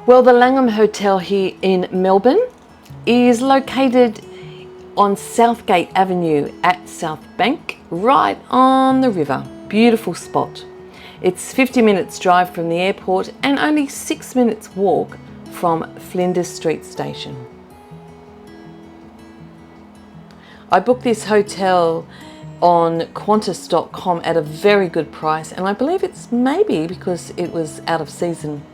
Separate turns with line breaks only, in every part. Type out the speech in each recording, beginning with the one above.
Well, the Langham Hotel here in Melbourne is located on Southgate Avenue at Southbank, right on the river. Beautiful spot. It's 50 minutes drive from the airport and only 6 minutes walk from Flinders Street Station. I booked this hotel on Qantas.com at a very good price, and I believe it's maybe because it was out of season.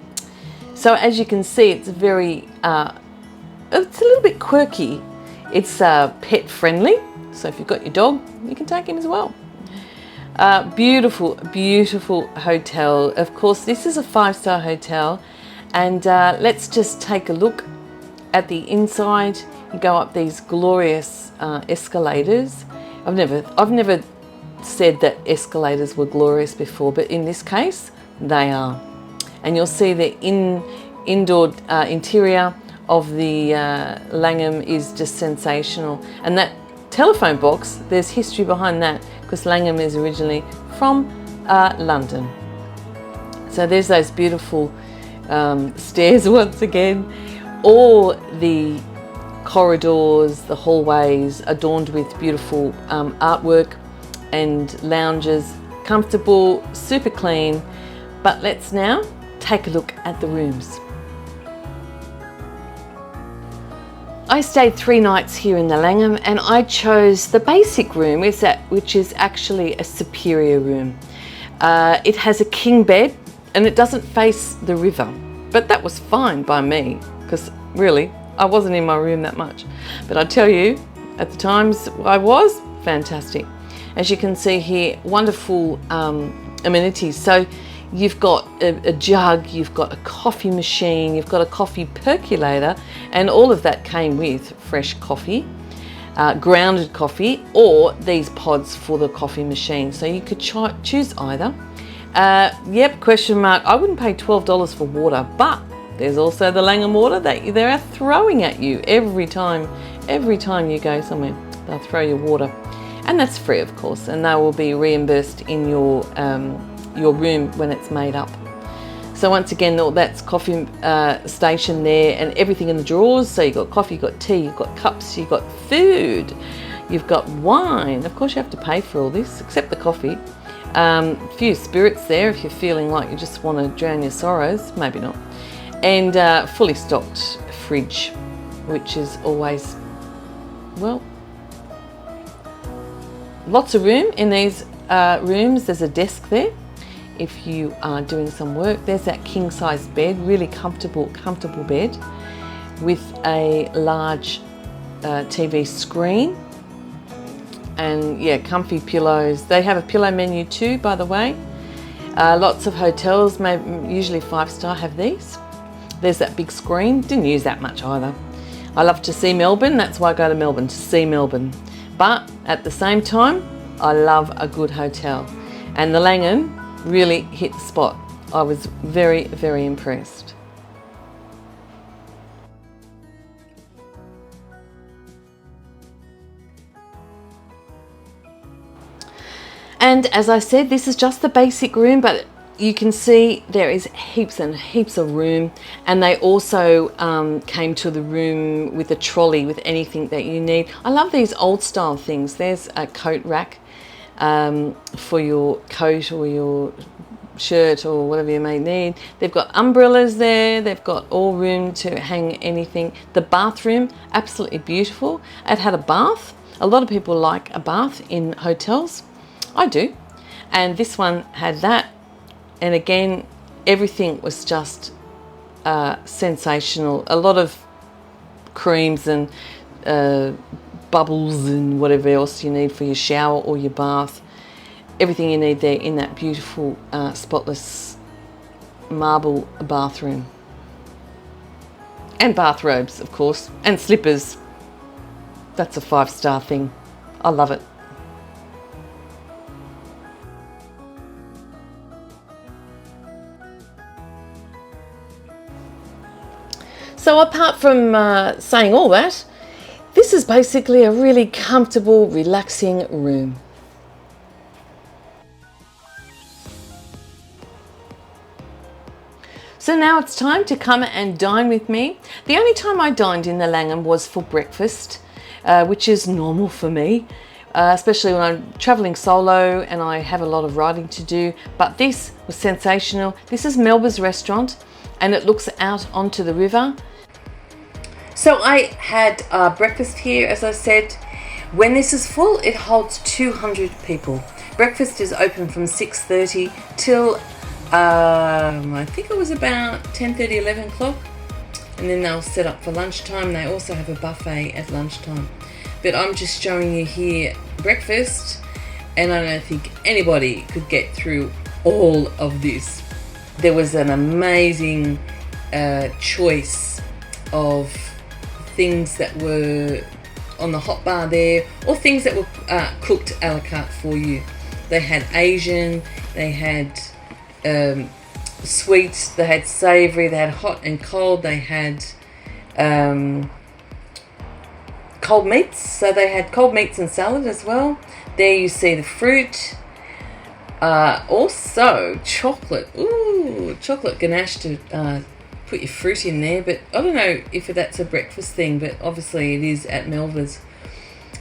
So as you can see, it's very, it's a little bit quirky. It's pet friendly, so if you've got your dog, you can take him as well. Beautiful, beautiful hotel. Of course, this is a 5-star hotel, and let's just take a look at the inside. You go up these glorious escalators. I've never said that escalators were glorious before, but in this case, they are. And you'll see the indoor interior of the Langham is just sensational. And that telephone box, there's history behind that, because Langham is originally from London. So there's those beautiful stairs once again. All the corridors, the hallways adorned with beautiful artwork and lounges, comfortable, super clean. But let's now take a look at the rooms. I stayed 3 nights here in the Langham, and I chose the basic room, which is actually a superior room. It has a king bed and it doesn't face the river, but that was fine by me, because really I wasn't in my room that much. But I tell you, at the times I was, fantastic. As you can see here, wonderful amenities. So you've got a jug, you've got a coffee machine, you've got a coffee percolator, and all of that came with fresh coffee, grounded coffee, or these pods for the coffee machine. So you could choose either. Yep, question mark. I wouldn't pay $12 for water, but there's also the Langham water that they are throwing at you every time you go somewhere. They'll throw you water, and that's free, of course, and they will be reimbursed in your room when it's made up. So once again, that's coffee station there, and everything in the drawers. So you've got coffee, you've got tea, you've got cups, you've got food, you've got wine. Of course you have to pay for all this, except the coffee. A few spirits there if you're feeling like you just want to drown your sorrows, maybe not. And fully stocked fridge, which is always, well, lots of room in these rooms. There's a desk there if you are doing some work. There's that king size bed, really comfortable bed with a large TV screen, and yeah, comfy pillows. They have a pillow menu too, by the way. Lots of hotels, usually 5-star, have these. There's that big screen. Didn't use that much either. I love to see Melbourne. That's why I go to Melbourne, to see Melbourne. But at the same time, I love a good hotel. And the Langham really hit the spot. I was very, very impressed. And as I said, this is just the basic room, but you can see there is heaps and heaps of room, and they also came to the room with a trolley with anything that you need. I love these old style things. There's a coat rack for your coat or your shirt or whatever you may need. They've got umbrellas there. They've got all room to hang anything. The bathroom, absolutely beautiful. It had a bath. A lot of people like a bath in hotels. I do. And this one had that. And again, everything was just sensational. A lot of creams and bubbles and whatever else you need for your shower or your bath. Everything you need there in that beautiful spotless marble bathroom. And bathrobes, of course, and slippers. That's a 5-star thing. I love it. So apart from saying all that, this is basically a really comfortable, relaxing room. So now it's time to come and dine with me. The only time I dined in the Langham was for breakfast, which is normal for me, especially when I'm travelling solo and I have a lot of writing to do. But this was sensational. This is Melba's restaurant and it looks out onto the river. So I had breakfast here, as I said. When this is full, it holds 200 people. Breakfast is open from 6:30 till I think it was about 10:30, 11 o'clock. And then they'll set up for lunchtime. They also have a buffet at lunchtime. But I'm just showing you here breakfast, and I don't think anybody could get through all of this. There was an amazing choice of things that were on the hot bar there, or things that were cooked a la carte for you. They had Asian, they had sweet, they had savoury, they had hot and cold, they had cold meats, so they had cold meats and salad as well. There you see the fruit, also chocolate. Ooh, chocolate ganache to put your fruit in there, but I don't know if that's a breakfast thing, but obviously it is at Melba's.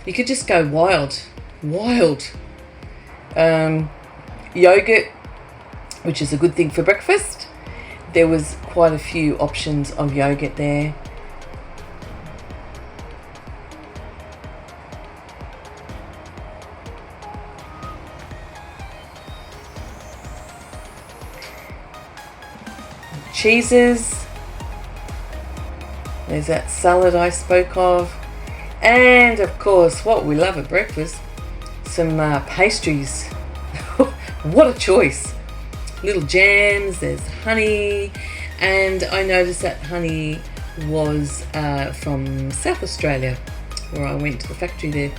You could just go wild. Yogurt, which is a good thing for breakfast. There was quite a few options of yogurt there. Cheeses. There's that salad I spoke of. And of course, what we love at breakfast, some pastries. What a choice. Little jams, there's honey. And I noticed that honey was from South Australia, where I went to the factory there.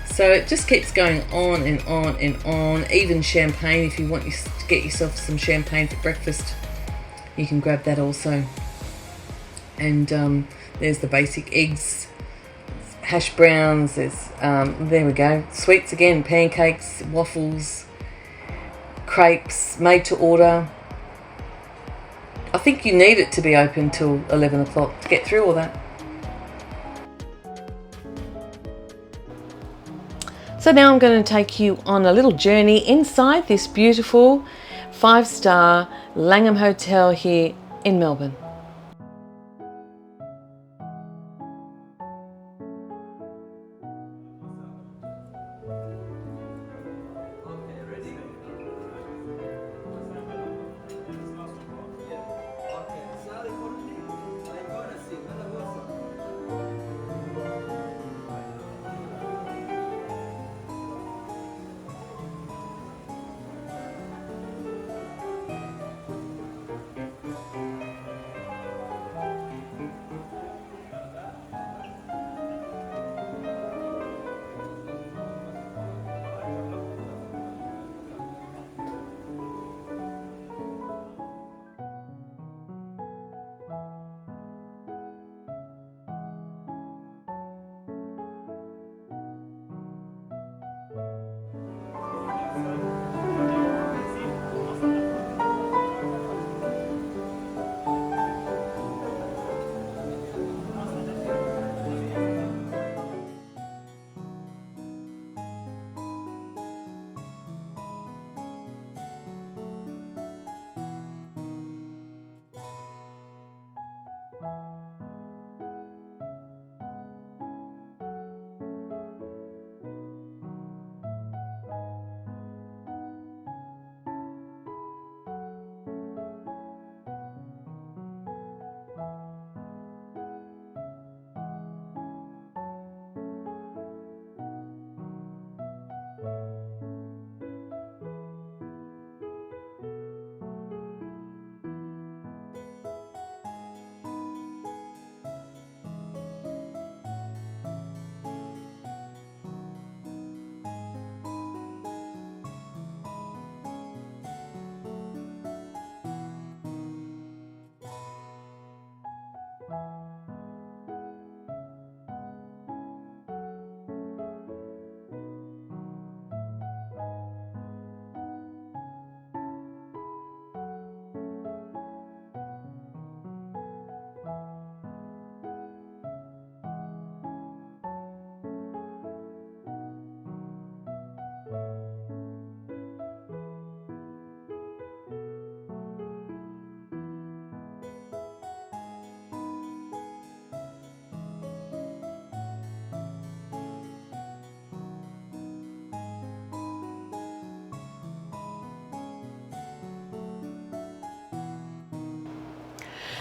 So it just keeps going on and on and on. Even champagne, if you want to get yourself some champagne for breakfast, you can grab that also. And there's the basic eggs, hash browns, there's there we go, sweets again, pancakes, waffles, crepes, made to order. I think you need it to be open till 11 o'clock to get through all that. So now I'm going to take you on a little journey inside this beautiful 5-star Langham Hotel here in Melbourne.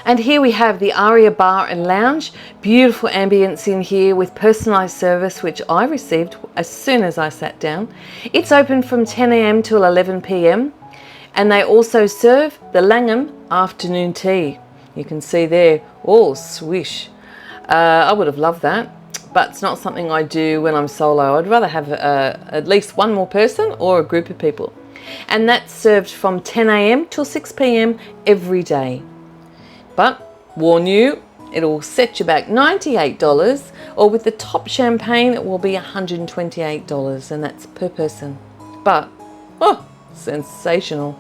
And here we have the Aria Bar and Lounge. Beautiful ambience in here with personalised service, which I received as soon as I sat down. It's open from 10 a.m. till 11 p.m. and they also serve the Langham afternoon tea. You can see there, oh swish. I would have loved that, but it's not something I do when I'm solo. I'd rather have at least one more person or a group of people. And that's served from 10 a.m. till 6 p.m. every day. But warn you, it'll set you back $98, or with the top champagne it will be $128, and that's per person. But, oh, sensational.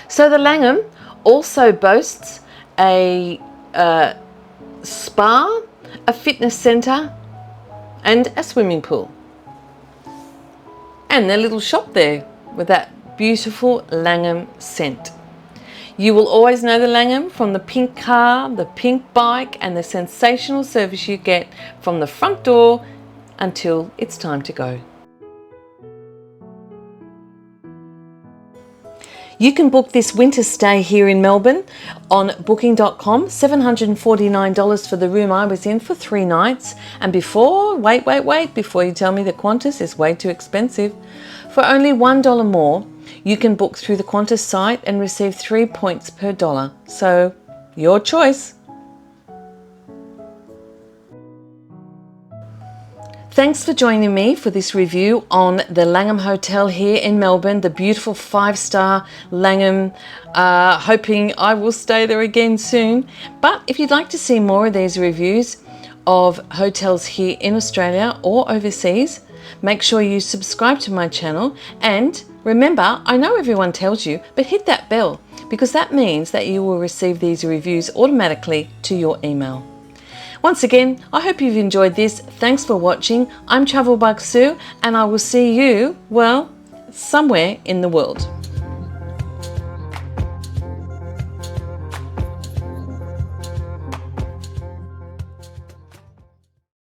So the Langham also boasts a spa, a fitness centre and a swimming pool. And their little shop there with that beautiful Langham scent. You will always know the Langham from the pink car, the pink bike and the sensational service you get from the front door until it's time to go. You can book this winter stay here in Melbourne on booking.com, $749 for the room I was in for 3 nights. And wait, before you tell me that Qantas is way too expensive, for only $1 more, you can book through the Qantas site and receive 3 points per dollar. So, your choice. Thanks for joining me for this review on the Langham Hotel here in Melbourne, the beautiful 5-star Langham, hoping I will stay there again soon. But if you'd like to see more of these reviews of hotels here in Australia or overseas, make sure you subscribe to my channel, and remember, I know everyone tells you, but hit that bell because that means that you will receive these reviews automatically to your email. Once again, I hope you've enjoyed this. Thanks for watching. I'm Travel Bug Sue, and I will see you, well, somewhere in the world.